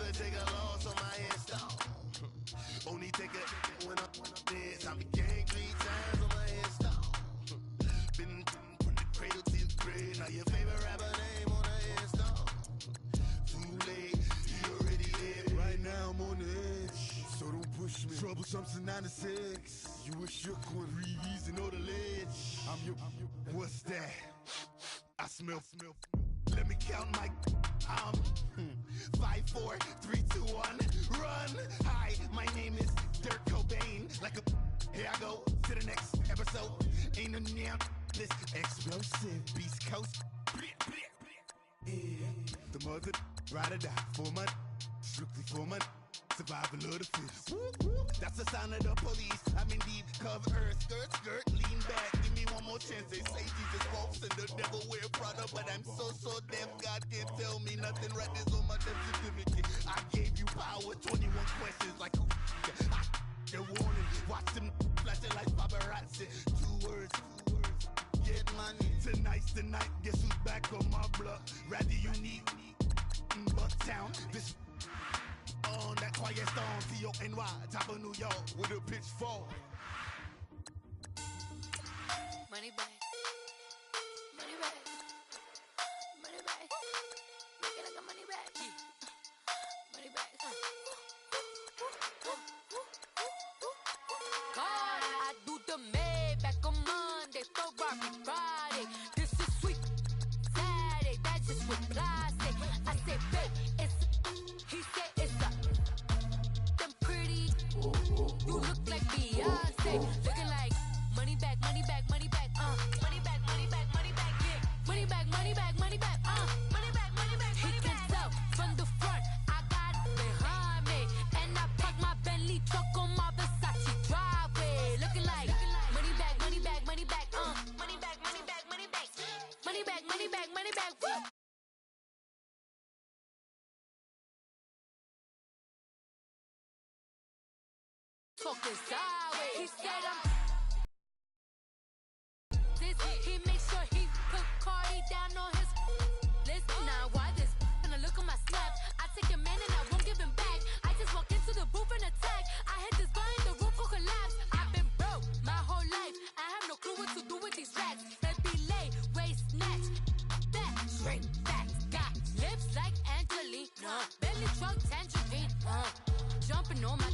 never take a loss on my install. Only take a when I'm dead. I began 3 times on my install. Been from the cradle to the grave. Now your favorite rapper name on the install. Too late, he already dead. Right now I'm on the edge, so don't push me. Troublesome to 9 to 6. You a shook one, reason or the ledge. I'm your. What's that? I smell. Let me count my. 5, 4, 3, 2, 1, run. Hi, my name is Dirk Cobain. Like a. Here I go to the next episode. Ain't no damn this explosive Beast Coast. Yeah. The mother ride or die for my. Strictly for my. Survival of the fittest. That's the sound of the police. I'm indeed cover earth, skirt, lean back. Give me one more chance. They say Jesus walks and the devil wear Prada, but I'm so deaf. God can't tell me nothing. Right there's on my death certificate. I gave you power. 21 questions like who? They're warning. Watch them flashing like paparazzi. 2 words. Get money. Tonight's the night. Guess who's back on my block? Rather unique. Bucktown. This. On that quiet stone, T-O-N-Y, top of New York, with a pitchfork. Money back. Money back. Money back. Make it like a money back. Money back. God, I do the Maybach on Monday, Ferrari Friday. This is sweet Saturday, that's just with plastic. I say, babe, it's. He said it's a. Them pretty. You look like Beyonce. Looking like money back, money back, money back, money back, money back, money back, yeah. Money back, money back, money back, money back, money back, money back. He can tell from the front, I got it behind me. And I parked my Bentley truck on my Versace driveway. Looking like money back, money back, money back, money back, money back, money back. Money back, money back, money back, woo. Talking sideways. He said I'm this. He makes sure he put Cardi down on his list. Now why this? Gonna look at my snap. I take a man and I won't give him back. I just walked into the booth and attack. I hit this guy in the roof will collapse. I've been broke my whole life. I have no clue what to do with these racks. That be lay, waist snatch, back, shrink, back. Got lips like Angelina, belly truck tangerine, jumping on my.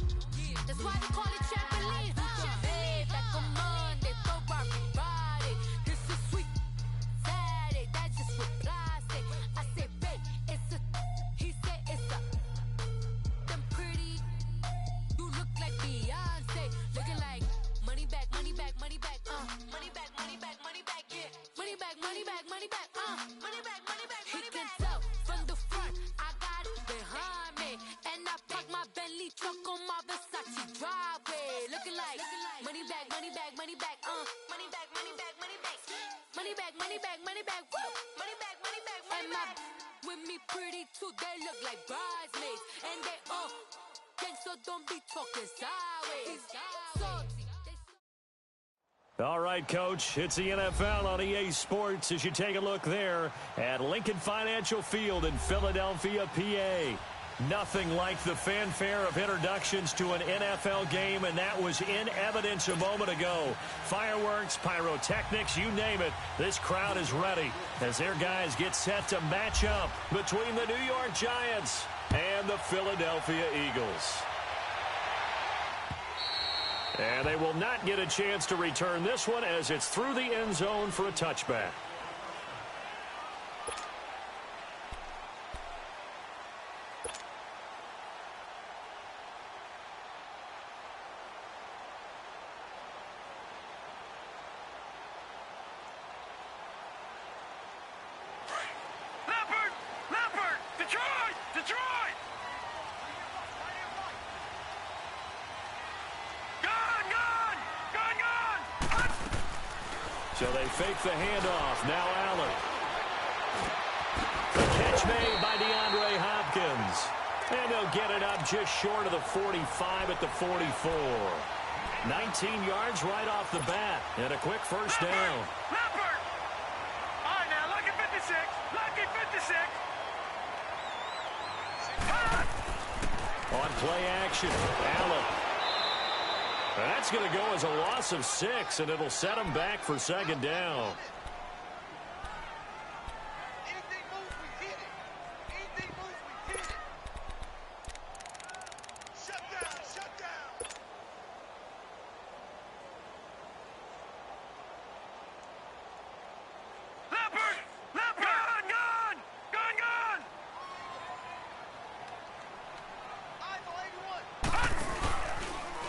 That's why they call it trampoline. Babe, like a Monday, Ferrari Friday. This is sweet Saturday, that's just with plastic. I say, babe, it's a. He said it's a. Them pretty. You look like Beyonce. Looking like money back, money back, money back, money back, money back, money back, yeah. Money back, money back, money back, money back, money back, money back. He can tell from the front, I got it behind me, and I parked my Bentley truck on my Versace driveway. Looking like money back, money back, money back, money back, money back, money back, money back, money back, money back, woo. Money back, money back, money back. With me pretty too, they look like bridesmaids, and they all gang, so don't be talking sideways. Salty. All right, Coach, it's the NFL on EA Sports as you take a look there at Lincoln Financial Field in Philadelphia, PA. Nothing like the fanfare of introductions to an NFL game, and that was in evidence a moment ago. Fireworks, pyrotechnics, you name it, this crowd is ready as their guys get set to match up between the New York Giants and the Philadelphia Eagles. And they will not get a chance to return this one as it's through the end zone for a touchback. So they fake the handoff. Now Allen. The catch made by DeAndre Hopkins. And they'll get it up just short of the 45 at the 44. 19 yards right off the bat. And a quick first down. Leopard! All right, now, lucky 56. Lucky 56. On play action, Allen. And that's going to go as a loss of 6, and it'll set him back for second down.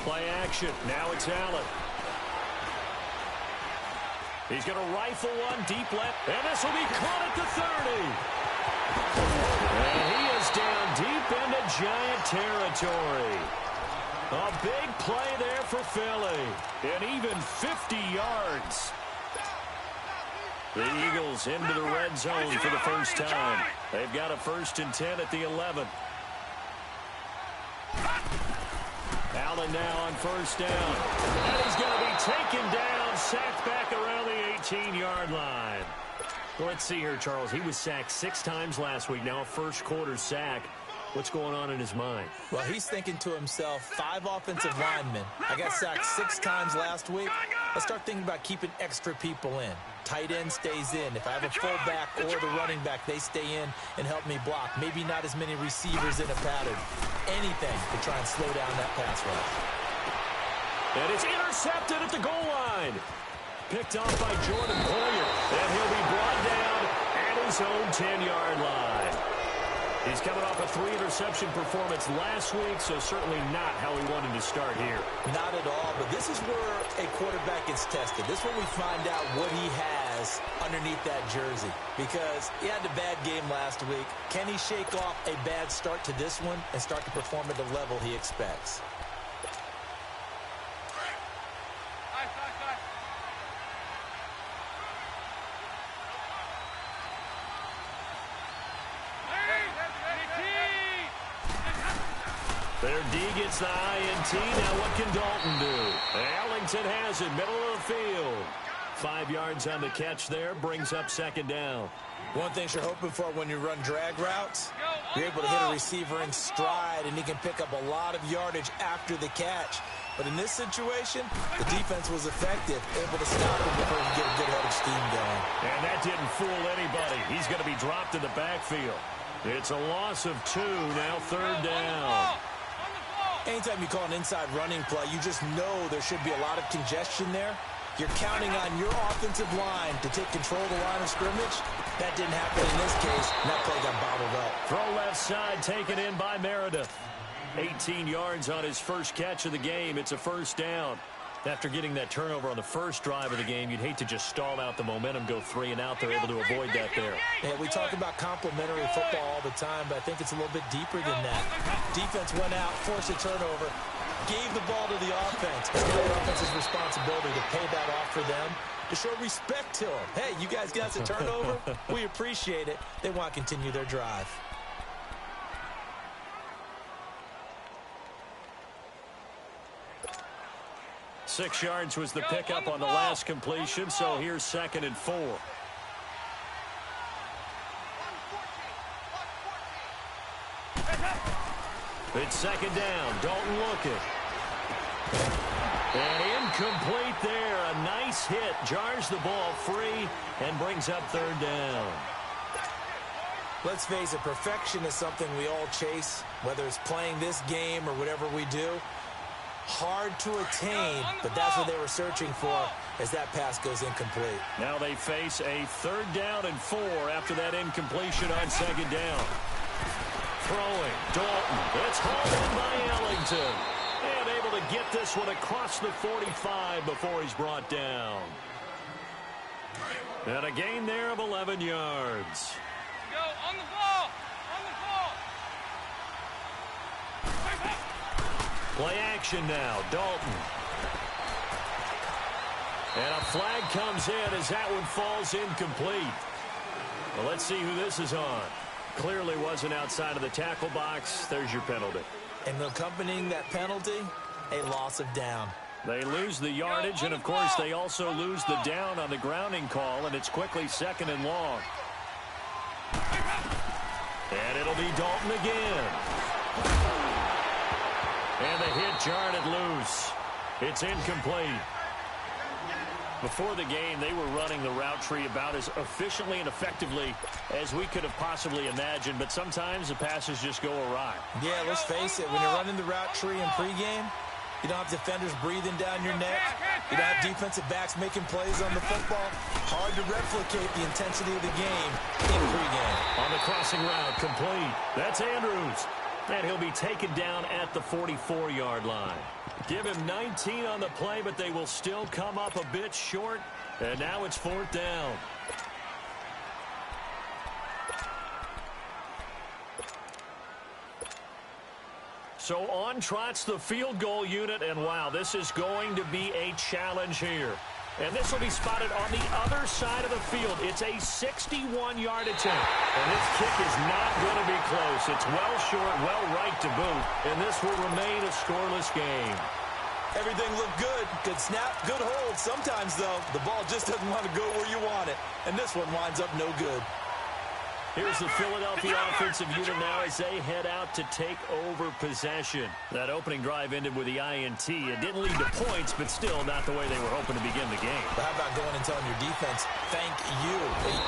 Play action. Now it's Allen. He's going to rifle one deep left, and this will be caught at the 30. And he is down deep into Giant territory. A big play there for Philly. And even 50 yards. The Eagles into the red zone for the first time. They've got a 1st and 10 at the 11. Allen now on 1st down. And he's going to be taken down, sacked back around the 18-yard line. Well, let's see here, Charles. He was sacked 6 times last week. Now a first-quarter sack. What's going on in his mind? Well, he's thinking to himself, 5 offensive linemen. I got sacked 6 times last week. Let's start thinking about keeping extra people in. Tight end stays in. If I have a fullback or the running back, they stay in and help me block. Maybe not as many receivers in a pattern. Anything to try and slow down that pass rush. And it's intercepted at the goal line. Picked off by Jordan Poyer. And he'll be brought down at his own 10-yard line. He's coming off a 3-interception performance last week, so certainly not how he wanted to start here. Not at all, but this is where a quarterback gets tested. This is where we find out what he has underneath that jersey. Because he had a bad game last week. Can he shake off a bad start to this one and start to perform at the level he expects? Their D gets the INT. Now what can Dalton do? Ellington has it, middle of the field. 5 yards on the catch there, brings up 2nd down. One thing you're hoping for when you run drag routes, you're able to hit a receiver in stride, and he can pick up a lot of yardage after the catch. But in this situation, the defense was effective, able to stop him before he could get a good head of steam going. And that didn't fool anybody. He's going to be dropped in the backfield. It's a loss of 2, now 3rd down. Anytime you call an inside running play, you just know there should be a lot of congestion there. You're counting on your offensive line to take control of the line of scrimmage. That didn't happen in this case, and that play got bottled up. Throw left side, taken in by Meredith. 18 yards on his first catch of the game. It's a 1st down. After getting that turnover on the first drive of the game, you'd hate to just stall out the momentum, go 3 and out. They're able to avoid that there. Yeah, we talk about complementary football all the time, but I think it's a little bit deeper than that. Defense went out, forced a turnover, gave the ball to the offense. It's now the offense's responsibility to pay that off for them, to show respect to them. Hey, you guys got a turnover? We appreciate it. They want to continue their drive. Six yards was the pickup on the last completion, so here's 2nd and 4. It's 2nd down. Dalton looking. And incomplete there. A nice hit. Jars the ball free and brings up 3rd down. Let's face it, perfection is something we all chase, whether it's playing this game or whatever we do. Hard to attain, but that's what they were searching for as that pass goes incomplete. Now they face a 3rd down and 4 after that incompletion on 2nd down. Throwing, Dalton. It's hauled in by Ellington. And able to get this one across the 45 before he's brought down. And a gain there of 11 yards. Go on the ball. On the ball. Play action now. Dalton. And a flag comes in as that one falls incomplete. Well, let's see who this is on. Clearly wasn't outside of the tackle box. There's your penalty. And accompanying that penalty, a loss of down. They lose the yardage, and of course they also lose the down on the grounding call, and it's quickly 2nd and long. And it'll be Dalton again. And the hit jarred it loose. It's incomplete. Before the game, they were running the route tree about as efficiently and effectively as we could have possibly imagined, but sometimes the passes just go awry. Yeah, let's face it, when you're running the route tree in pregame, you don't have defenders breathing down your neck. You don't have defensive backs making plays on the football. Hard to replicate the intensity of the game in pregame. On the crossing route, complete. That's Andrews. And he'll be taken down at the 44-yard line. Give him 19 on the play, but they will still come up a bit short. And now it's 4th down. So on trots the field goal unit, and wow, this is going to be a challenge here. And this will be spotted on the other side of the field. It's a 61-yard attempt. And this kick is not going to be close. It's well short, well right to boot. And this will remain a scoreless game. Everything looked good. Good snap, good hold. Sometimes, though, the ball just doesn't want to go where you want it. And this one winds up no good. Here's the Philadelphia offensive unit now as they head out to take over possession. That opening drive ended with the INT. It didn't lead to points, but still not the way they were hoping to begin the game. But how about going and telling your defense, thank you.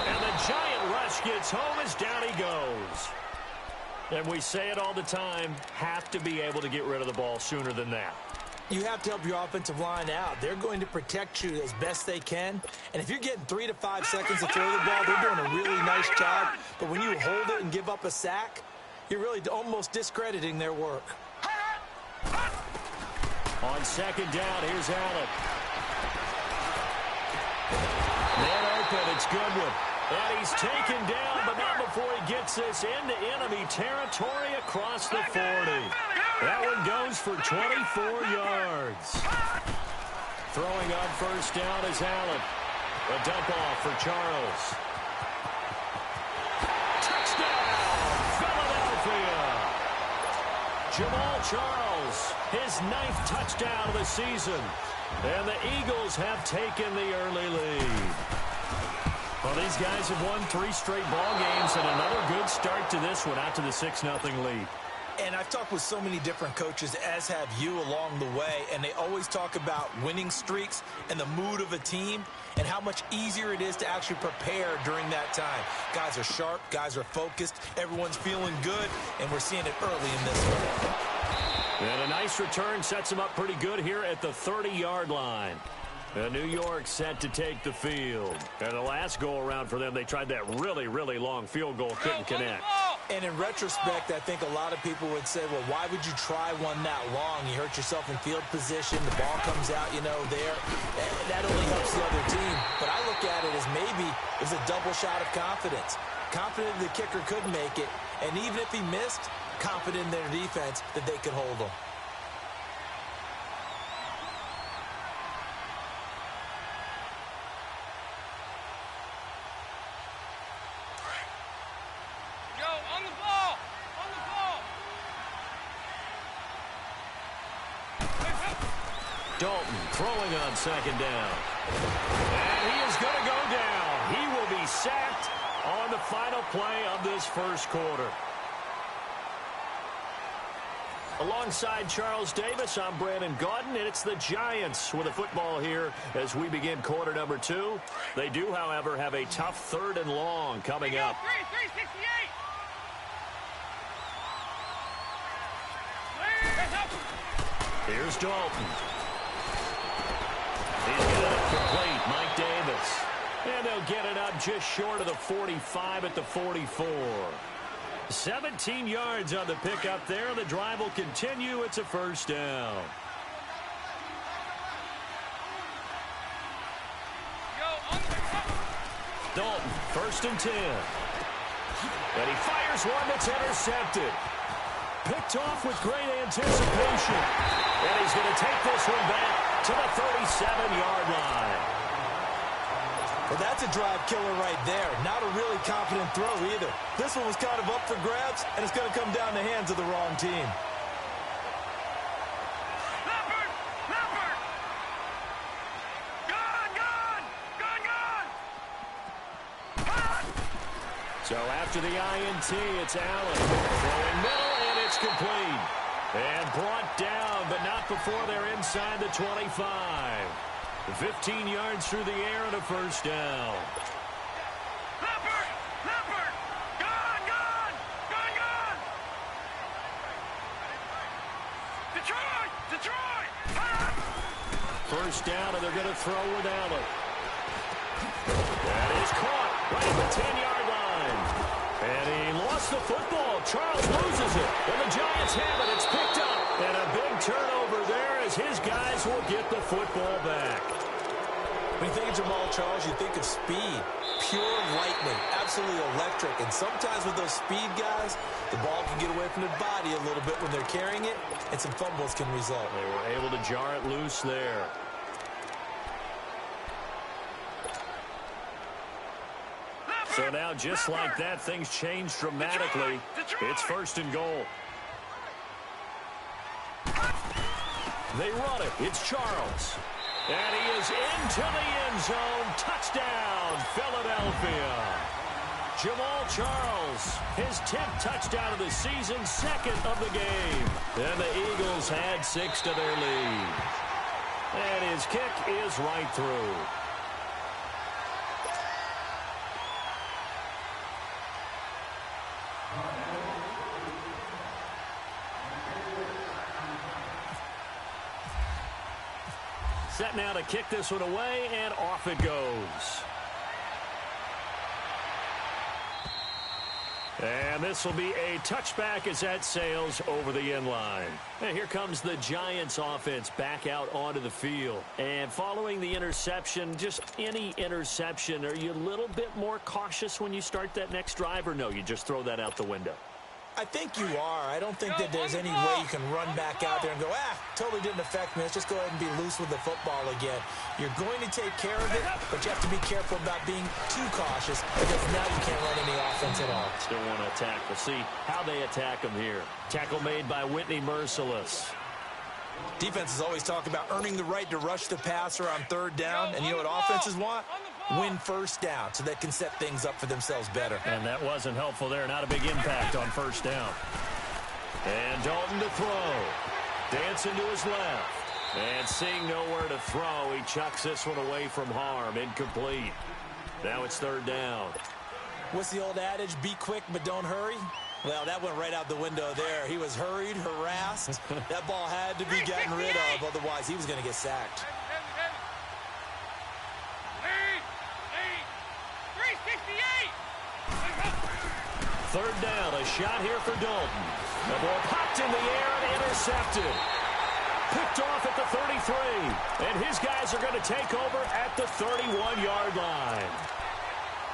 And the giant rush gets home as down he goes. And we say it all the time, have to be able to get rid of the ball sooner than that. You have to help your offensive line out. They're going to protect you as best they can. And if you're getting 3 to 5 seconds to throw the ball, they're doing a really nice job. But when you hold it and give up a sack, you're really almost discrediting their work. On 2nd down, here's Allen. Man open, it's Goodwin. And he's taken down, but not before he gets this into enemy territory across the 40. That one goes for 24 yards. Throwing on 1st down is Allen. A dump off for Charles. Touchdown, Philadelphia! Jamal Charles, his 9th touchdown of the season. And the Eagles have taken the early lead. Well, these guys have won 3 straight ball games and another good start to this one out to the 6-0 lead. And I've talked with so many different coaches, as have you along the way, and they always talk about winning streaks and the mood of a team and how much easier it is to actually prepare during that time. Guys are sharp, guys are focused, everyone's feeling good, and we're seeing it early in this one. And a nice return sets them up pretty good here at the 30-yard line. New York set to take the field. And the last go-around for them, they tried that really, really long field goal, couldn't connect. And in retrospect, I think a lot of people would say, well, why would you try one that long? You hurt yourself in field position. The ball comes out, there. That only helps the other team. But I look at it as maybe it was a double shot of confidence. Confident the kicker could make it. And even if he missed, confident in their defense that they could hold him. Dalton throwing on 2nd down. And he is going to go down. He will be sacked on the final play of this 1st quarter. Alongside Charles Davis, I'm Brandon Gaudin, and it's the Giants with the football here as we begin quarter number 2. They do, however, have a tough 3rd and long coming up. 368. Here's Dalton. He's got it complete, Mike Davis. And they'll get it up just short of the 45 at the 44. 17 yards on the pickup there. The drive will continue. It's a 1st down. Dalton, 1st and 10. And he fires one that's intercepted. Picked off with great anticipation. And he's going to take this one back to the 37-yard line. Well, that's a drive killer right there. Not a really confident throw either. This one was kind of up for grabs, and it's going to come down the hands of the wrong team. So after the INT, it's Allen. Throwing middle, and it's complete. And brought down, but not before they're inside the 25. 15 yards through the air and a first down. First down, and they're going to throw with Allen. That is caught right at the 10-yard line. And he lost the football. Charles loses it. And the Giants have it. It's picked up. And a big turnover there as his guys will get the football back. When you think of Jamal Charles, you think of speed. Pure lightning. Absolutely electric. And sometimes with those speed guys, the ball can get away from their body a little bit when they're carrying it, and some fumbles can result. They were able to jar it loose there. So now, just like that, things change dramatically. It's first and goal. They run it. It's Charles. And he is into the end zone. Touchdown, Philadelphia. Jamal Charles, his 10th touchdown of the season, second of the game. And the Eagles add 6 to their lead. And his kick is right through. Set now to kick this one away, and off it goes. And this will be a touchback as that sails over the end line. And here comes the Giants offense back out onto the field. And following the interception, just any interception, are you a little bit more cautious when you start that next drive, or no, you just throw that out the window? I think you are. I don't think that there's any way you can run back out there and go, totally didn't affect me. Let's just go ahead and be loose with the football again. You're going to take care of it, but you have to be careful about being too cautious because now you can't run any offense at all. Still want to attack. We'll see how they attack them here. Tackle made by Whitney Merciless. Defenses always talk about earning the right to rush the passer on third down, and you know what offenses want? Win first down so they can set things up for themselves better. And that wasn't helpful there. Not a big impact on first down. And Dalton to throw. Dancing to his left. And seeing nowhere to throw, he chucks this one away from harm. Incomplete. Now it's third down. What's the old adage? Be quick, but don't hurry. Well, that went right out the window there. He was hurried, harassed. That ball had to be gotten rid of, otherwise he was going to get sacked. Third down, a shot here for Dalton. The ball popped in the air and intercepted. Picked off at the 33. And his guys are going to take over at the 31-yard line.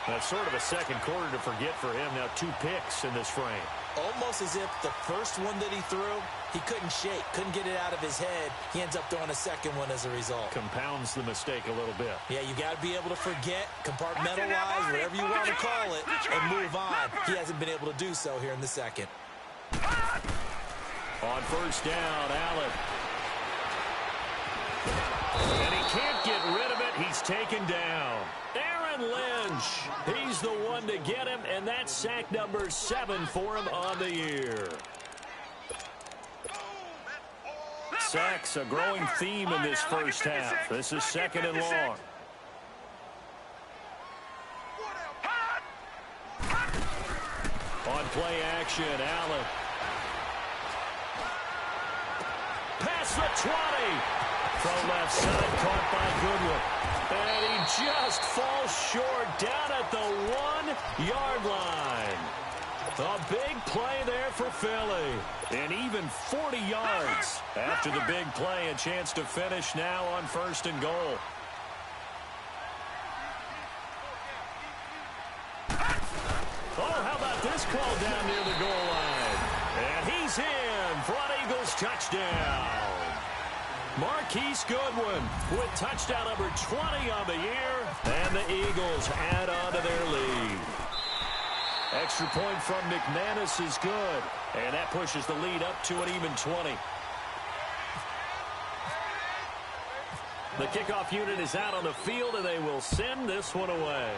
That's sort of a second quarter to forget for him. Now 2 picks in this frame. Almost as if the first one that he threw, he couldn't shake, couldn't get it out of his head. He ends up throwing a second one as a result. Compounds the mistake a little bit. Yeah, you got to be able to forget, compartmentalize, whatever you want to call it, and move on. He hasn't been able to do so here in the second. On first down, Allen. And he can't get rid of it. He's taken down. Aaron Lynch, he's the one to get him, and that's sack number 7 for him on the year. Sacks, a growing theme in this first half. This is second and long. On play action, Allen. Past the 20. From left side, caught by Goodwin. And he just falls short down at the 1-yard line. A big play there for Philly. And even 40 yards after the big play. A chance to finish now on first and goal. Oh, how about this call down near the goal line? And he's in for an Eagles touchdown. Marquise Goodwin with touchdown number 20 on the year. And the Eagles add on to their lead. Extra point from McManus is good. And that pushes the lead up to an even 20. The kickoff unit is out on the field, and they will send this one away.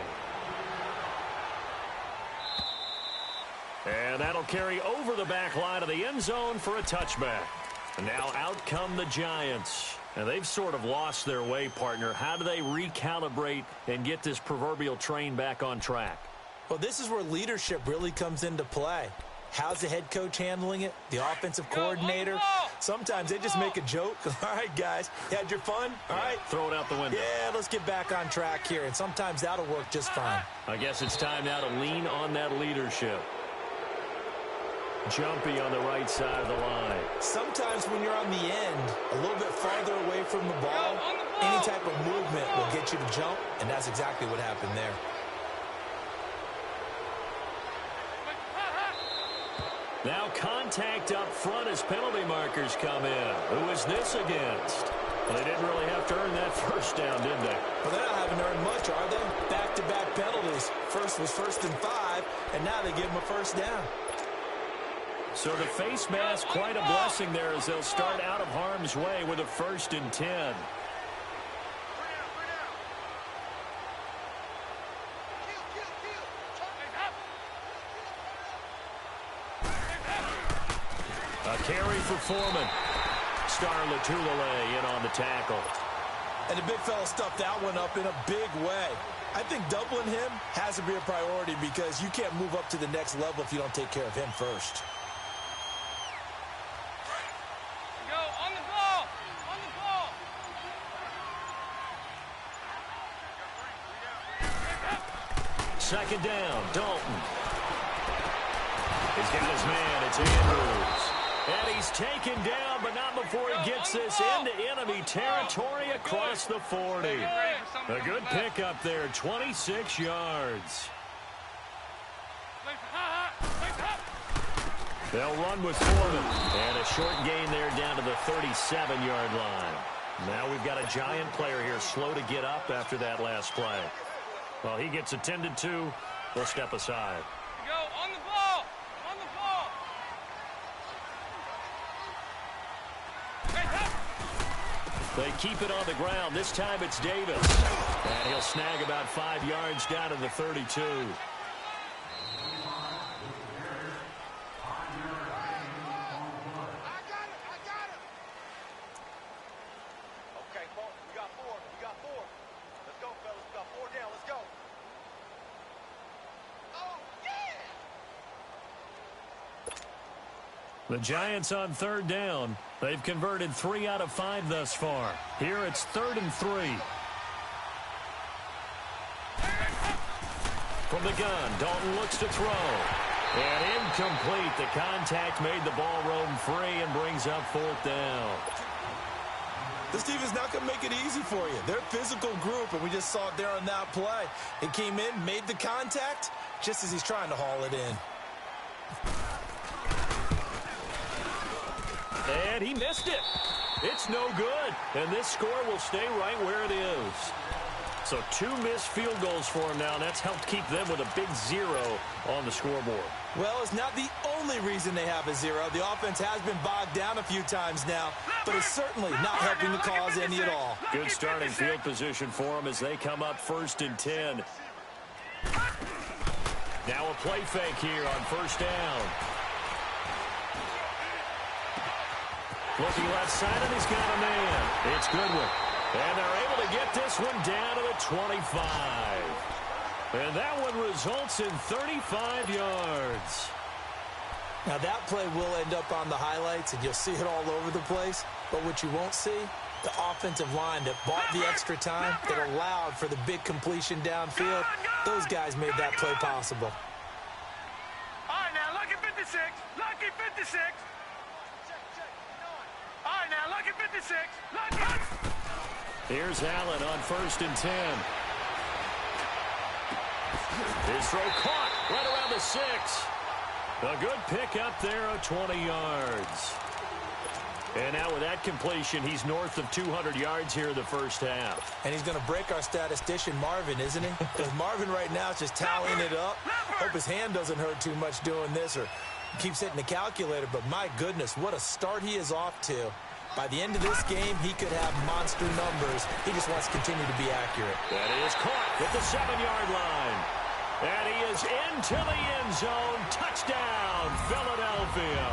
And that'll carry over the back line of the end zone for a touchback. And now out come the Giants. And they've sort of lost their way, partner. How do they recalibrate and get this proverbial train back on track? Well, this is where leadership really comes into play. How's the head coach handling it? The offensive coordinator? Sometimes they just make a joke. All right, guys, you had your fun? All right. Throw it out the window. Yeah, let's get back on track here. And sometimes that'll work just fine. I guess it's time now to lean on that leadership. Jumpy on the right side of the line. Sometimes when you're on the end, a little bit farther away from the ball, any type of movement will get you to jump, and that's exactly what happened there. Now contact up front as penalty markers come in. Who is this against? Well, they didn't really have to earn that first down, did they? Well, they're not having to earn much, are they? Back-to-back penalties. First was 1st and 5, and now they give them a first down. So the face mask, quite a blessing there as they'll start out of harm's way with a 1st and 10. A carry for Foreman. Star Latulele in on the tackle. And the big fella stuffed that one up in a big way. I think doubling him has to be a priority because you can't move up to the next level if you don't take care of him first. Second down, Dalton. He's got his man, it's Andrews. And he's taken down, but not before he gets this into enemy territory across the 40. A good pickup there, 26 yards. They'll run with Foreman. And a short gain there down to the 37-yard line. Now we've got a Giant player here slow to get up after that last play. Well, he gets attended to. We'll step aside. Go on the ball. On the ball. They keep it on the ground. This time it's Davis. And he'll snag about 5 yards down to the 32. The Giants on 3rd down. They've converted 3 out of 5 thus far. Here it's 3rd and 3. From the gun, Dalton looks to throw. And incomplete. The contact made the ball roam free and brings up 4th down. This team is not going to make it easy for you. They're a physical group, and we just saw it there on that play. It came in, made the contact, just as he's trying to haul it in. And he missed it. It's no good. And this score will stay right where it is. So 2 missed field goals for him now, and that's helped keep them with a big 0 on the scoreboard. Well, it's not the only reason they have a 0. The offense has been bogged down a few times now, but it's certainly not helping the cause any at all. Good starting field position for them as they come up 1st and 10. Now a play fake here on 1st down. Looking left side, and he's got a man. It's Goodwin. And they're able to get this one down to the 25. And that one results in 35 yards. Now, that play will end up on the highlights, and you'll see it all over the place. But what you won't see, the offensive line that bought the extra time, that allowed for the big completion downfield, those guys made that play possible. All right, now, lucky 56. Lucky 56. All right, now, lucky 56. Lucky. Here's Allen on 1st and 10. His throw caught right around the 6. A good pick up there of 20 yards. And now with that completion, he's north of 200 yards here in the first half. And he's going to break our statistician, Marvin, isn't he? Because Marvin right now is just tallying it up. Hope his hand doesn't hurt too much doing this or keeps hitting the calculator. But my goodness, what a start he is off to. By the end of this game, he could have monster numbers. He just wants to continue to be accurate. That is caught at the 7-yard line. And he is into the end zone. Touchdown, Philadelphia.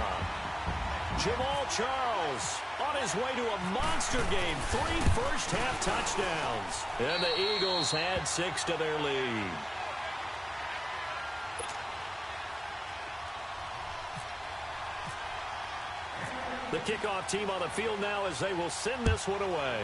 Jamal Charles on his way to a monster game. 3 first-half touchdowns. And the Eagles add 6 to their lead. The kickoff team on the field now as they will send this one away.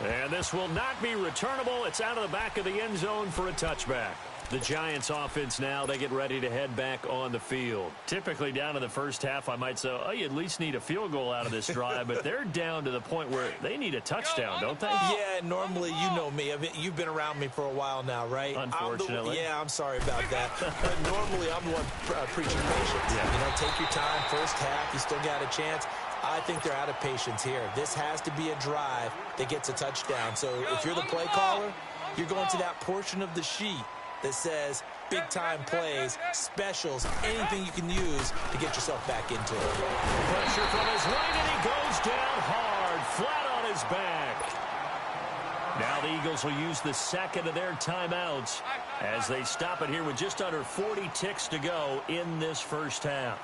And this will not be returnable. It's out of the back of the end zone for a touchback. The Giants offense now, they get ready to head back on the field. Typically down in the first half, I might say, oh, you at least need a field goal out of this drive, but they're down to the point where they need a touchdown, don't they? Yeah, normally, you know me. I mean, you've been around me for a while now, right? Unfortunately. I'm sorry about that. But normally, I'm the one preaching patience. Yeah. You know, take your time, first half, you still got a chance. I think they're out of patience here. This has to be a drive that gets a touchdown. So if you're the play caller, you're going to that portion of the sheet that says big-time plays, specials, anything you can use to get yourself back into it. Pressure from his right, and he goes down hard, flat on his back. Now the Eagles will use the second of their timeouts as they stop it here with just under 40 ticks to go in this first half.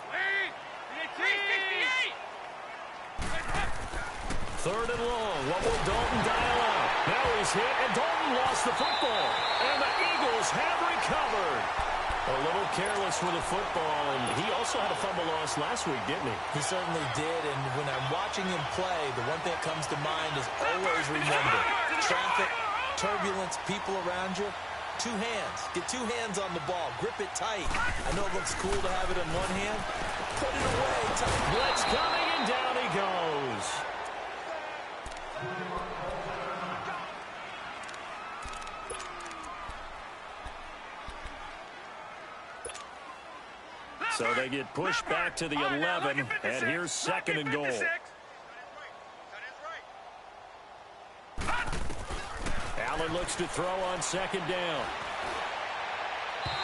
Third and long. What will Dalton dial up? Now he's hit, and Dalton lost the football. And the Eagles have recovered. A little careless with the football, and he also had a fumble loss last week, didn't he? He certainly did, and when I'm watching him play, the one thing that comes to mind is always remember, traffic, turbulence, people around you, 2 hands. Get 2 hands on the ball. Grip it tight. I know it looks cool to have it in one hand. Put it away. Blitz coming, and down he goes. So they get pushed back to the 11, and here's second and goal. Allen looks to throw on second down.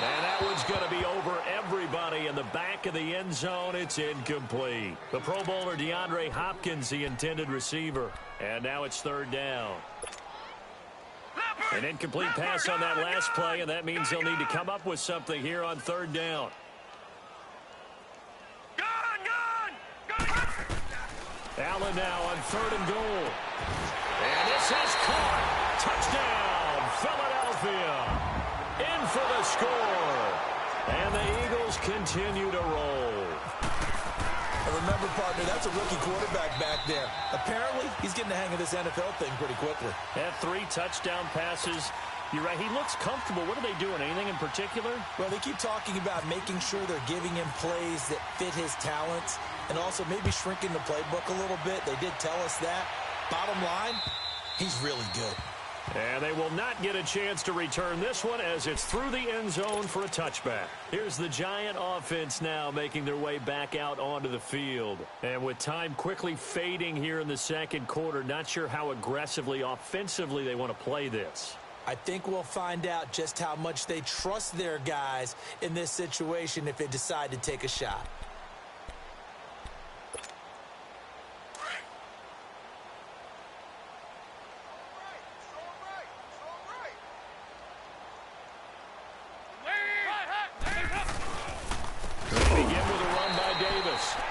And that one's going to be over everybody in the back of the end zone. It's incomplete. The Pro Bowler DeAndre Hopkins, the intended receiver. And now it's third down. An incomplete pass on that last play, and that means they'll need to come up with something here on third down. Allen now on third and goal. And this is caught. Touchdown, Philadelphia. In for the score. And the Eagles continue to roll. And remember, partner, that's a rookie quarterback back there. Apparently, he's getting the hang of this NFL thing pretty quickly. Had 3 touchdown passes. You're right, he looks comfortable. What are they doing? Anything in particular? Well, they keep talking about making sure they're giving him plays that fit his talents and also maybe shrinking the playbook a little bit. They did tell us that. Bottom line, he's really good. And they will not get a chance to return this one as it's through the end zone for a touchback. Here's the Giant offense now making their way back out onto the field. And with time quickly fading here in the second quarter, not sure how aggressively, offensively they want to play this. I think we'll find out just how much they trust their guys in this situation if they decide to take a shot.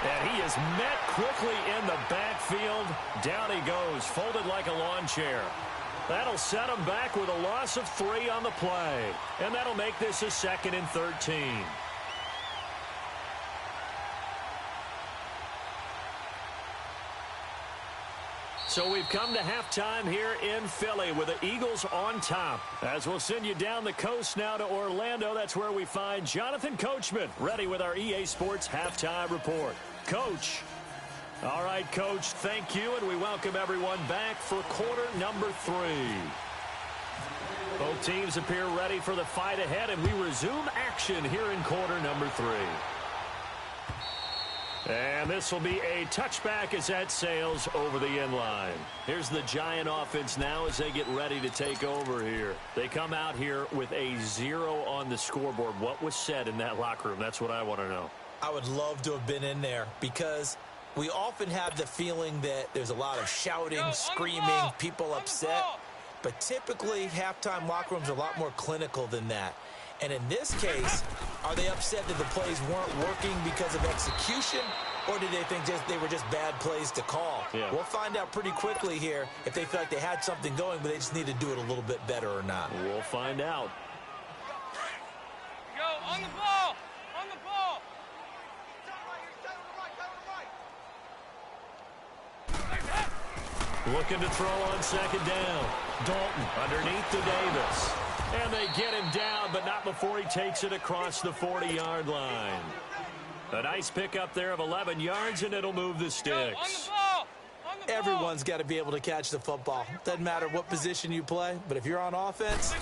And he is met quickly in the backfield. Down he goes, folded like a lawn chair. That'll set him back with a loss of 3 on the play. And that'll make this a 2nd and 13. So we've come to halftime here in Philly with the Eagles on top. As we'll send you down the coast now to Orlando, that's where we find Jonathan Coachman, ready with our EA Sports Halftime Report. Coach. All right, Coach, thank you, and we welcome everyone back for quarter number 3. Both teams appear ready for the fight ahead, and we resume action here in quarter number 3. And this will be a touchback as that sails over the end line. Here's the Giant offense now as they get ready to take over here. They come out here with a 0 on the scoreboard. What was said in that locker room? That's what I want to know. I would love to have been in there because we often have the feeling that there's a lot of shouting, screaming, people upset. But typically, halftime locker rooms are a lot more clinical than that. And in this case, are they upset that the plays weren't working because of execution, or did they think they were just bad plays to call? Yeah. We'll find out pretty quickly here if they feel like they had something going, but they just need to do it a little bit better or not. We'll find out. Go, on the ball! On the ball! Looking to throw on second down. Dalton underneath to Davis. And they get him down, but not before he takes it across the 40-yard line. A nice pickup there of 11 yards, and it'll move the sticks. Everyone's got to be able to catch the football. Doesn't matter what position you play, but if you're on offense,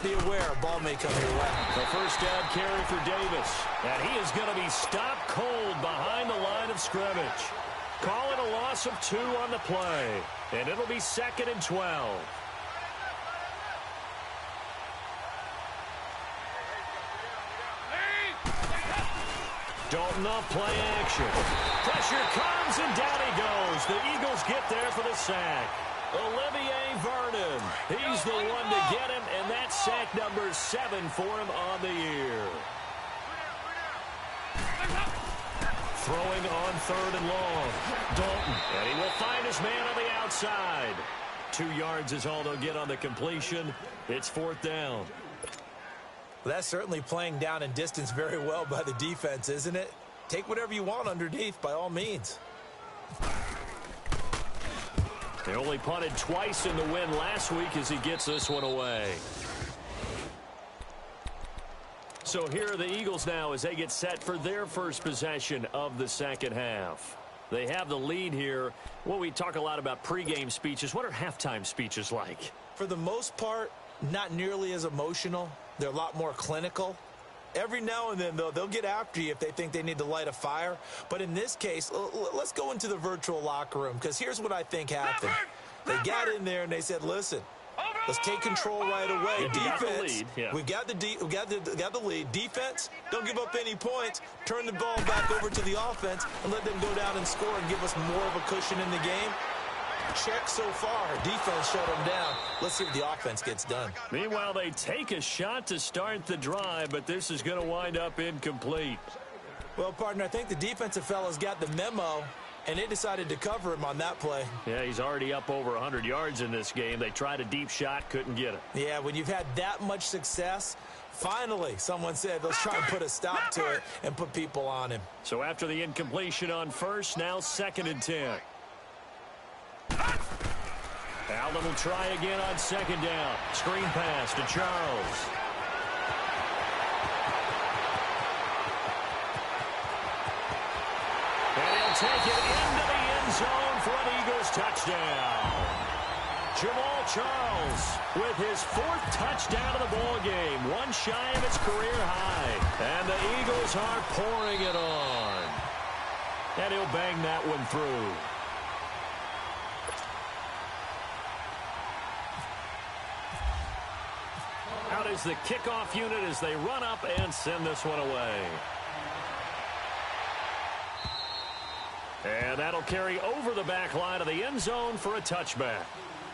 be aware a ball may come your way. The first down carry for Davis. And he is going to be stopped cold behind the line of scrimmage. Call it a loss of 2 on the play. And it'll be 2nd and 12. Dalton off play action. Pressure comes, and down he goes. The Eagles get there for the sack. Olivier Vernon. He's the one to get him, and that's sack number 7 for him on the year. Throwing on 3rd and long. Dalton, and he will find his man on the outside. 2 yards is all they'll get on the completion. It's 4th down. Well, that's certainly playing down and distance very well by the defense, isn't it? Take whatever you want underneath, by all means. They only punted twice in the win last week as he gets this one away. So here are the Eagles now as they get set for their first possession of the second half. They have the lead here. Well, we talk a lot about pregame speeches. What are halftime speeches like? For the most part, not nearly as emotional. They're a lot more clinical. Every now and then, though, they'll get after you if they think they need to light a fire. But in this case, let's go into the virtual locker room, because here's what I think happened. They got in there and they said, listen, let's take control right away. Defense, we got the lead. Defense, don't give up any points. Turn the ball back over to the offense and let them go down and score and give us more of a cushion in the game. Check so far. Defense shut them down. Let's see what the offense gets done. Meanwhile, they take a shot to start the drive, but this is going to wind up incomplete. Well, partner, I think the defensive fellas got the memo, and they decided to cover him on that play. Yeah, he's already up over 100 yards in this game. They tried a deep shot, couldn't get it. Yeah, when you've had that much success, finally someone said, let's try and put a stop to it and put people on him. So after the incompletion on first, now 2nd and 10. Allen will try again on 2nd down. Screen pass to Charles. And he'll take it into the end zone for an Eagles touchdown. Jamal Charles with his 4th touchdown of the ball game. One shy of his career high. And the Eagles are pouring it on. And he'll bang that one through. Out is the kickoff unit as they run up and send this one away. And that'll carry over the back line of the end zone for a touchback.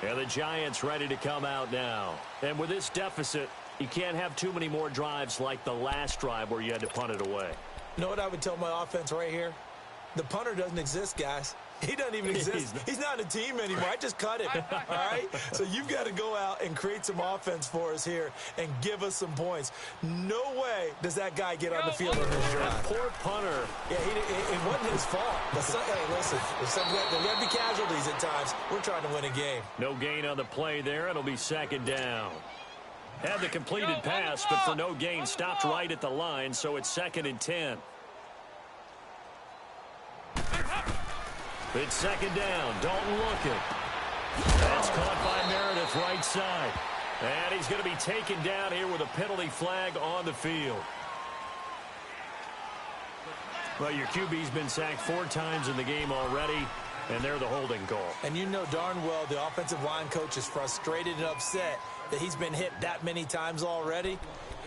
And the Giants ready to come out now. And with this deficit, you can't have too many more drives like the last drive where you had to punt it away. You know what I would tell my offense right here? The punter doesn't exist, guys. He doesn't even exist. He's not a team anymore. I just cut him, all right? So you've got to go out and create some offense for us here and give us some points. No way does that guy get on the field on this drive. Poor punter. Yeah, it wasn't his fault. But hey, listen, there got to be casualties at times. We're trying to win a game. No gain on the play there. It'll be 2nd down. Had the completed pass, but for no gain, stopped right at the line, so it's 2nd and 10. It's 2nd down. Dalton looking. That's caught by Meredith right side. And he's going to be taken down here with a penalty flag on the field. Well, your QB's been sacked 4 times in the game already, and they're the holding call. And you know darn well the offensive line coach is frustrated and upset that he's been hit that many times already.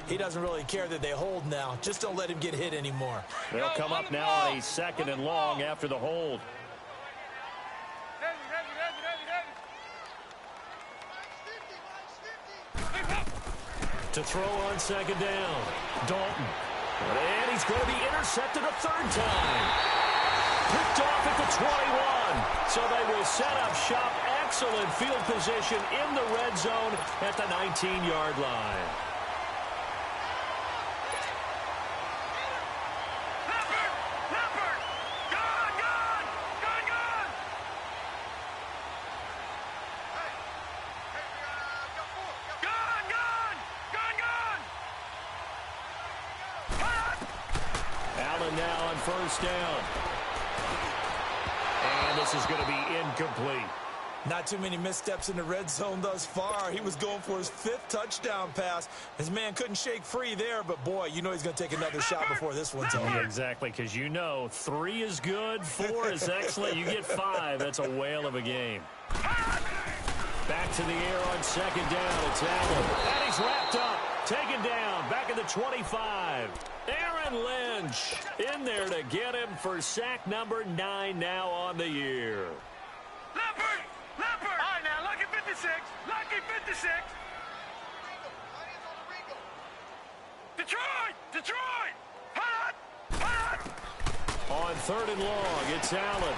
He doesn't really care that they hold now. Just don't let him get hit anymore. They'll come up now on a 2nd and long after the hold. To throw on second down. Dalton. And he's going to be intercepted a third time. Picked off at the 21. So they will set up shop. Excellent field position in the red zone at the 19-yard line. Now on first down. And this is going to be incomplete. Not too many missteps in the red zone thus far. He was going for his 5th touchdown pass. His man couldn't shake free there, but boy, you know he's going to take another shot before this one's over. Yeah, exactly, because you know 3 is good, 4 is excellent. You get 5, that's a whale of a game. Back to the air on second down. It's Allen. And he's wrapped up. Taken down. Back at the 25. Aaron Lynch in there to get him for sack number 9 now on the year. Leopard! Leopard! All right, now, lucky 56. Lucky 56. Detroit! Detroit! Hot! Hot! On third and long, it's Allen.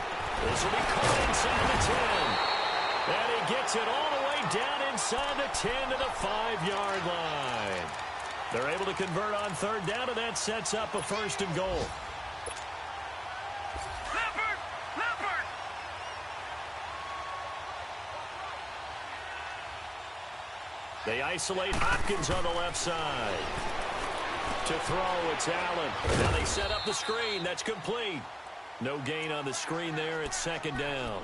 This will be caught inside the 10. And he gets it all the way down inside the 10 to the 5-yard line. They're able to convert on third down, and that sets up a first and goal. Leopard! Leopard! They isolate Hopkins on the left side. To throw, it's Allen. Now they set up the screen. That's complete. No gain on the screen there. It's second down.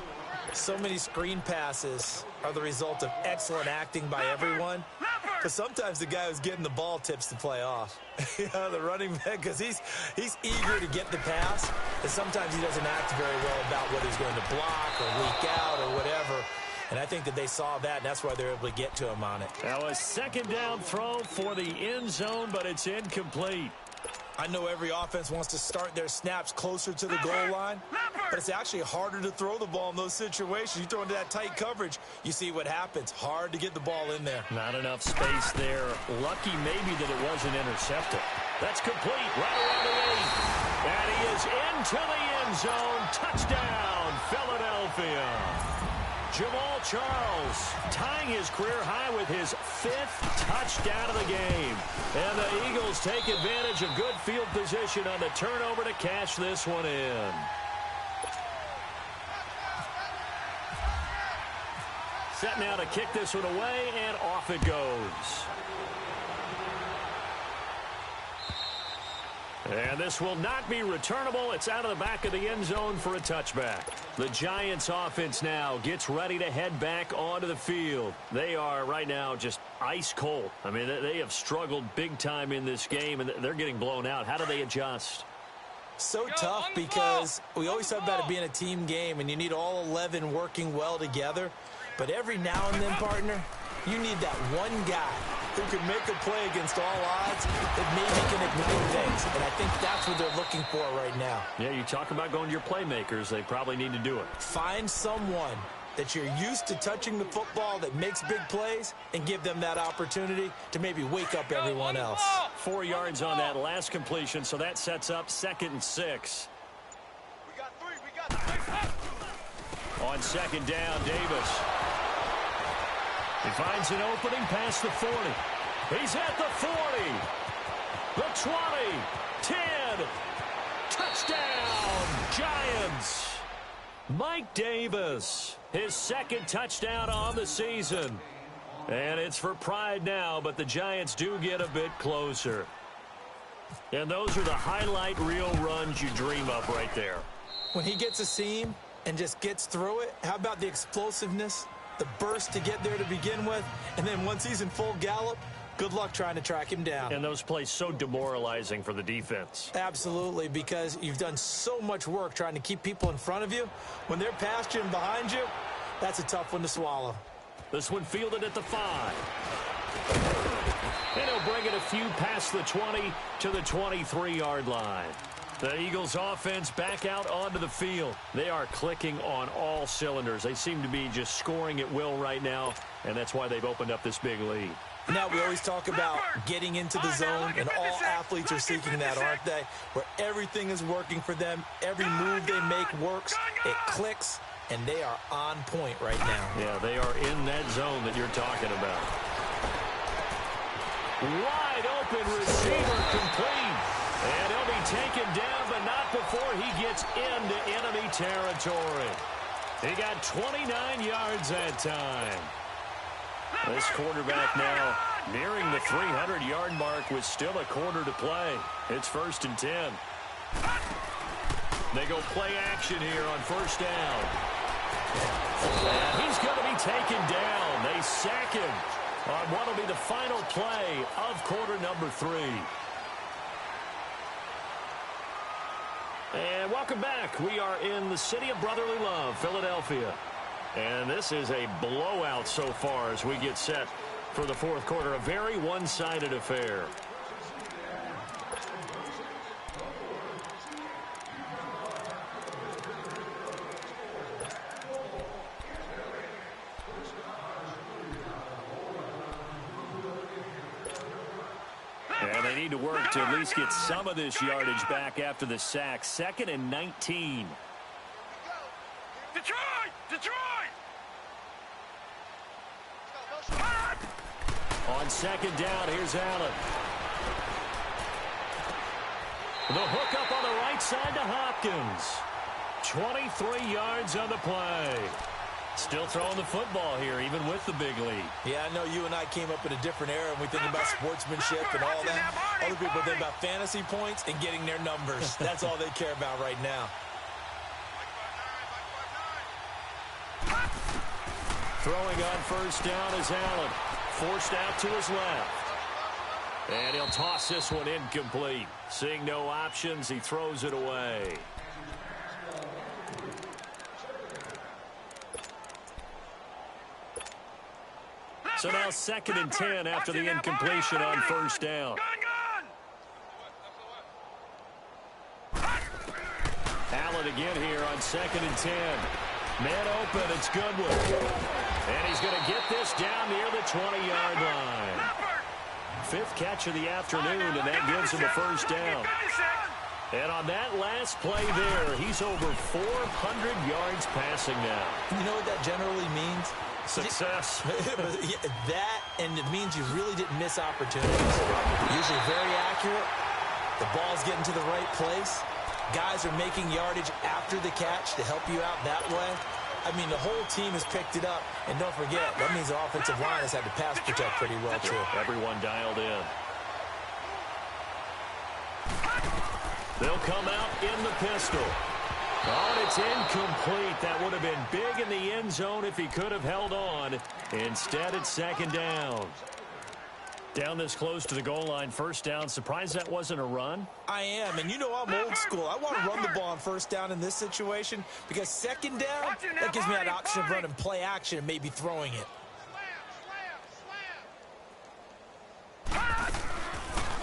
So many screen passes are the result of excellent acting by everyone. Because sometimes the guy who's getting the ball tips the play off. The running back, because he's eager to get the pass, and sometimes he doesn't act very well about what he's going to block or leak out or whatever. And I think that they saw that, and that's why they're able to get to him on it. Now a second down throw for the end zone, but it's incomplete. I know every offense wants to start their snaps closer to the goal line, but it's actually harder to throw the ball in those situations. You throw into that tight coverage, you see what happens. Hard to get the ball in there. Not enough space there. Lucky maybe that it wasn't intercepted. That's complete right around the 8. And he is into the end zone. Touchdown, Philadelphia. Jamal Charles tying his career high with his 5th touchdown of the game. And the Eagles take advantage of good field position on the turnover to cash this one in. Set now to kick this one away, and off it goes. And this will not be returnable. It's out of the back of the end zone for a touchback. The Giants offense now gets ready to head back onto the field. They are right now just ice cold. I mean, they have struggled big time in this game, and they're getting blown out. How do they adjust? So tough because we always talk about it being a team game, and you need all 11 working well together. But every now and then, partner, you need that one guy who can make a play against all odds that maybe can ignite things. And I think that's what they're looking for right now. Yeah, you talk about going to your playmakers. They probably need to do it. Find someone that you're used to touching the football that makes big plays and give them that opportunity to maybe wake up everyone else. 4 yards on that last completion, so that sets up 2nd and 6. We got 3. We got 3. On second down, Davis. He finds an opening past the 40. He's at the 40. The 20. 10. Touchdown, Giants. Mike Davis, his 2nd touchdown on the season. And it's for pride now, but the Giants do get a bit closer. And those are the highlight reel runs you dream of right there. When he gets a seam and just gets through it, how about the explosiveness? The burst to get there to begin with, and then once he's in full gallop, good luck trying to track him down. And those plays so demoralizing for the defense. Absolutely, because you've done so much work trying to keep people in front of you. When they're past you and behind you, that's a tough one to swallow. This one fielded at the 5. And he'll bring it a few past the 20 to the 23-yard line. The Eagles offense back out onto the field. They are clicking on all cylinders. They seem to be just scoring at will right now, and that's why they've opened up this big lead. Now, we always talk about getting into the zone, and all athletes are seeking that, aren't they? Where everything is working for them, every move they make works, it clicks, and they are on point right now. Yeah, they are in that zone that you're talking about. Wide open receiver complete. And he'll be taken down, but not before he gets into enemy territory. He got 29 yards that time. This quarterback now nearing the 300-yard mark with still a quarter to play. It's 1st and 10. They go play action here on 1st down. And he's going to be taken down. They sack him on what will be the final play of quarter number 3. And welcome back. We are in the city of brotherly love, Philadelphia. And this is a blowout so far as we get set for the 4th quarter. A very one-sided affair. And they need to work to at least get some of this yardage back after the sack. 2nd and 19. Detroit! Detroit! On 2nd down, here's Allen. The hook up on the right side to Hopkins. 23 yards on the play. Still throwing the football here, even with the big lead. Yeah, I know you and I came up in a different era, and we think about sportsmanship and all that. Other people think about fantasy points and getting their numbers. That's all they care about right now. Throwing on 1st down is Allen. Forced out to his left. And he'll toss this one incomplete. Seeing no options, he throws it away. So now 2nd and 10 after the incompletion on 1st down. Allen again here on 2nd and 10. Man open, it's Goodwin. And he's going to get this down near the 20-yard line. 5th catch of the afternoon, and that gives him a 1st down. And on that last play there, he's over 400 yards passing now. You know what that generally means? Success. That, and it means you really didn't miss opportunities. Usually very accurate. The ball's getting to the right place. Guys are making yardage after the catch to help you out that way. I mean, the whole team has picked it up. And don't forget, that means the offensive line has had to pass protect pretty well, too. Everyone dialed in. They'll come out in the pistol. Oh, and it's incomplete. That would have been big in the end zone if he could have held on. Instead, it's 2nd down. Down this close to the goal line, 1st down. Surprised that wasn't a run? I am, and you know I'm old school. I want to run the ball on 1st down in this situation because 2nd down, that gives me that option of running play action and maybe throwing it.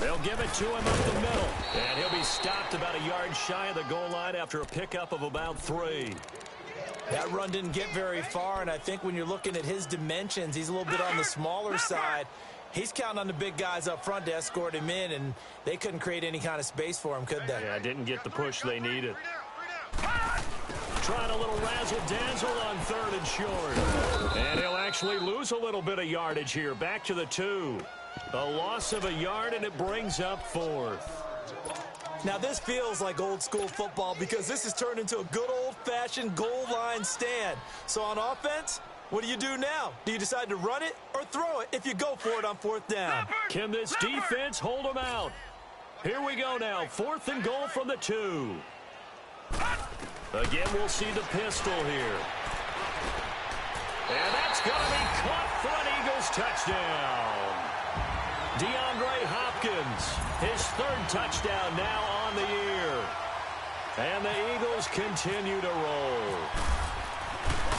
They'll give it to him up the middle. And he'll be stopped about a yard shy of the goal line after a pickup of about 3. That run didn't get very far, and I think when you're looking at his dimensions, he's a little bit on the smaller side. He's counting on the big guys up front to escort him in, and they couldn't create any kind of space for him, could they? Yeah, didn't get the push they needed. Trying a little razzle-dazzle on 3rd and short. And he'll actually lose a little bit of yardage here. Back to the 2. A loss of a yard, and it brings up 4th. Now, this feels like old-school football because this has turned into a good old-fashioned goal line stand. So on offense, what do you do now? Do you decide to run it or throw it if you go for it on 4th down? Can this defense hold them out? Here we go now. 4th and goal from the 2. Again, we'll see the pistol here. And that's going to be caught for an Eagles touchdown. DeAndre Hopkins, his 3rd touchdown now on the year. And the Eagles continue to roll.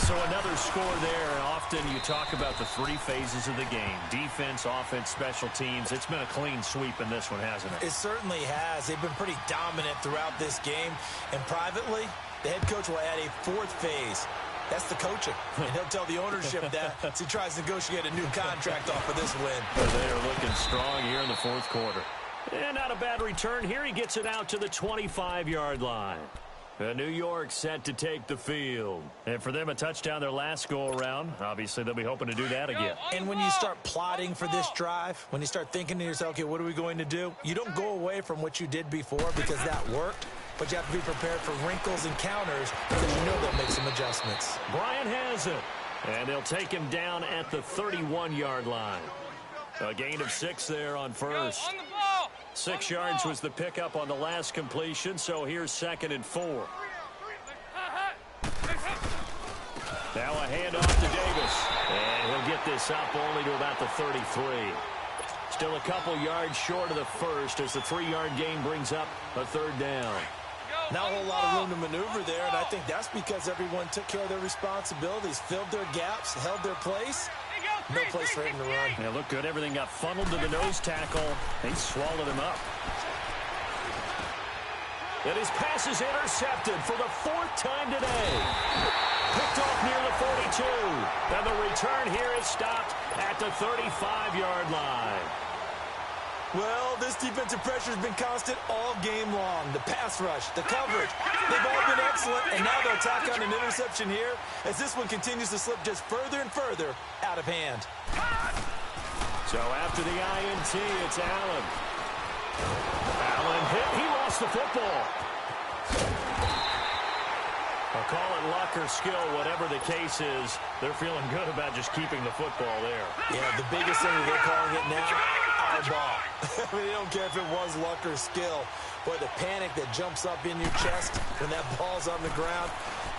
So another score there. Often you talk about the 3 phases of the game. Defense, offense, special teams. It's been a clean sweep in this one, hasn't it? It certainly has. They've been pretty dominant throughout this game. And privately, the head coach will add a 4th phase. That's the coaching. And he'll tell the ownership that as he tries to negotiate a new contract off of this win. They are looking strong here in the fourth quarter. And not a bad return here. He gets it out to the 25-yard line. New York set to take the field. And for them, a touchdown their last go-around. Obviously, they'll be hoping to do that again. And when you start plotting for this drive, when you start thinking to yourself, okay, what are we going to do? You don't go away from what you did before because that worked. But you have to be prepared for wrinkles and counters because you know they'll make some adjustments. Bryant has it. And they'll take him down at the 31-yard line. A gain of 6 there on first. 6 yards was the pickup on the last completion, so here's 2nd and 4. Now a handoff to Davis. And he'll get this up only to about the 33. Still a couple yards short of the first as the 3-yard gain brings up a 3rd down. Not a whole lot of room to maneuver there, and I think that's because everyone took care of their responsibilities, filled their gaps, held their place. No place for him to run. Yeah, look good. Everything got funneled to the nose tackle. He swallowed him up. And his pass is intercepted for the 4th time today. Picked off near the 42. And the return here is stopped at the 35-yard line. Well, this defensive pressure has been constant all game long. The pass rush, the coverage, they've all been excellent, and now they'll tack on an interception here as this one continues to slip just further and further out of hand. So after the INT, it's Allen. Allen hit. He lost the football. I'll call it luck or skill, whatever the case is. They're feeling good about just keeping the football there. Yeah, the biggest thing that they're calling it now, our ball. I mean, they don't care if it was luck or skill. Boy, the panic that jumps up in your chest when that ball's on the ground,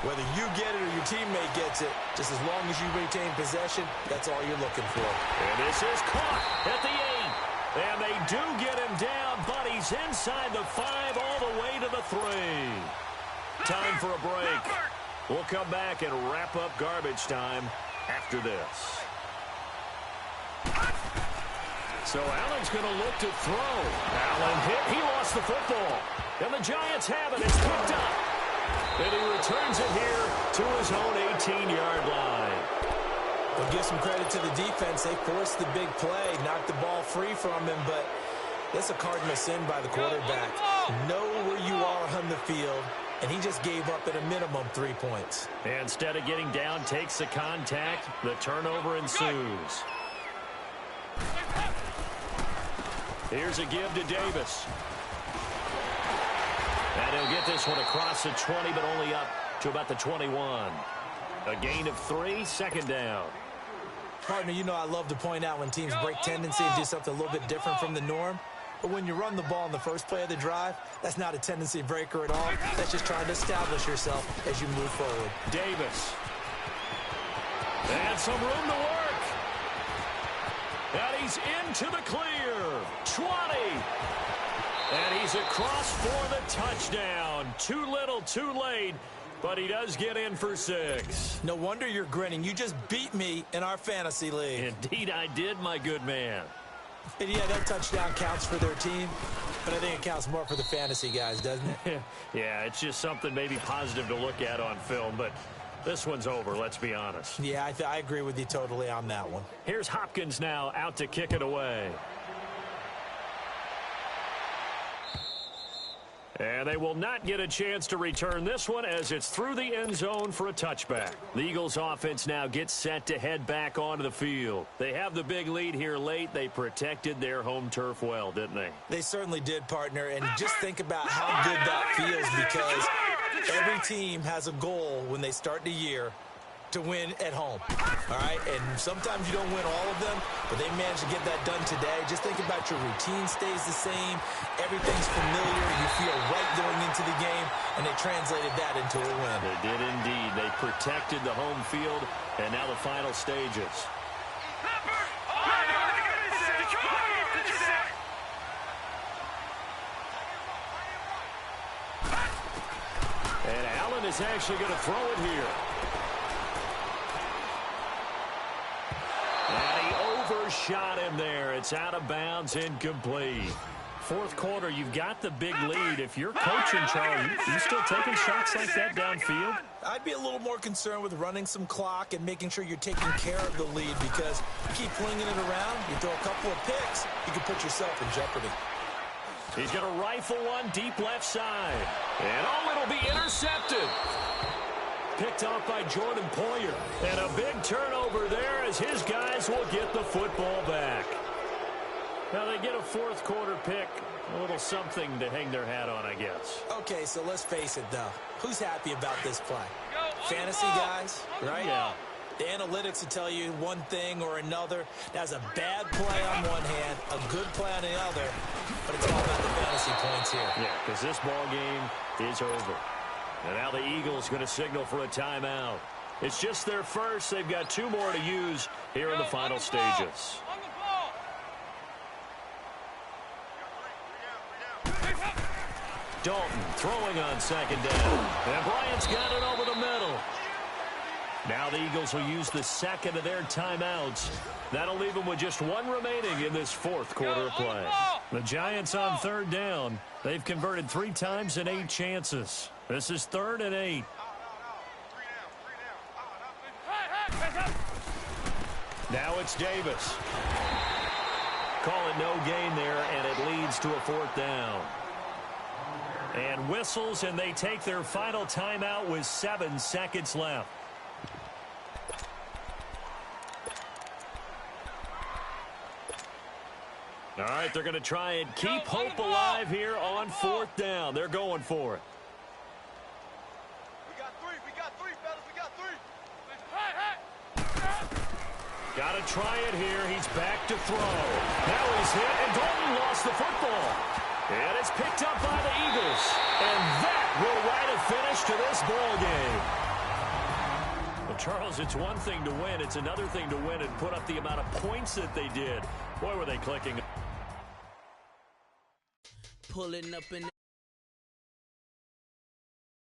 whether you get it or your teammate gets it, just as long as you retain possession, that's all you're looking for. And this is caught at the 8. And they do get him down, but he's inside the 5 all the way to the 3. Time for a break. We'll come back and wrap up garbage time after this. So Allen's going to look to throw. Allen hit. He lost the football. And the Giants have it. It's picked up. And he returns it here to his own 18-yard line. We'll give some credit to the defense. They forced the big play, knocked the ball free from him, but that's a cardinal sin by the quarterback. Know where you are on the field, and he just gave up at a minimum 3 points. Instead of getting down, takes the contact. The turnover ensues. Here's a give to Davis. And he'll get this one across the 20, but only up to about the 21. A gain of 3, 2nd down. Partner, you know I love to point out when teams break tendency and do something a little bit different from the norm. But when you run the ball in the first play of the drive, that's not a tendency breaker at all. That's just trying to establish yourself as you move forward. Davis. And some room to work. And he's into the clear. 20. And he's across for the touchdown. Too little, too late. But he does get in for 6. No wonder you're grinning. You just beat me in our fantasy league. Indeed I did, my good man. And yeah, that touchdown counts for their team, but I think it counts more for the fantasy guys, doesn't it? Yeah, it's just something maybe positive to look at on film, but this one's over, let's be honest. Yeah, I agree with you totally on that one. Here's Hopkins now out to kick it away. And they will not get a chance to return this one as it's through the end zone for a touchback. The Eagles offense now gets set to head back onto the field. They have the big lead here late. They protected their home turf well, didn't they? They certainly did, partner. And just think about how good that feels because every team has a goal when they start the year to win at home. All right? And sometimes you don't win all of them, but they managed to get that done today. Just think about your routine stays the same. Everything's familiar. You feel right going into the game, and they translated that into a win. They did indeed. They protected the home field, and now the final stages. And Allen is actually going to throw it here. And he overshot him there. It's out of bounds, incomplete. Fourth quarter, you've got the big lead. If you're coaching, Charlie, you still taking shots like that downfield? I'd be a little more concerned with running some clock and making sure you're taking care of the lead, because you keep flinging it around, you throw a couple of picks, you can put yourself in jeopardy. He's going to rifle one deep left side. And, it'll be intercepted. Picked off by Jordan Poyer. And a big turnover there as his guys will get the football back. Now they get a fourth quarter pick. A little something to hang their hat on, I guess. Okay, so let's face it, though. Who's happy about this play? Fantasy guys, right? Yeah. The analytics will tell you one thing or another. That's a bad play on one hand, a good play on the other, but it's all about the fantasy points here. Yeah, because this ball game is over. And now the Eagles going to signal for a timeout. It's just their first. They've got 2 more to use here in the final stages. Dalton throwing on second down. And Bryant's got it over the middle. Now the Eagles will use the second of their timeouts. That'll leave them with just 1 remaining in this fourth quarter of play. The Giants on third down. They've converted 3 times in 8 chances. This is 3rd and 8. Now it's Davis. Call it no gain there, and it leads to a 4th down. And whistles, and they take their final timeout with 7 seconds left. All right, they're going to try and keep hope alive here on 4th down. They're going for it. We got 3, fellas, we got 3. Got to try it here. He's back to throw. Now he's hit, and Dalton lost the football. And it's picked up by the Eagles. And that will write a finish to this ball game. Well, Charles, it's one thing to win. It's another thing to win and put up the amount of points that they did. Boy, were they clicking. Pulling up in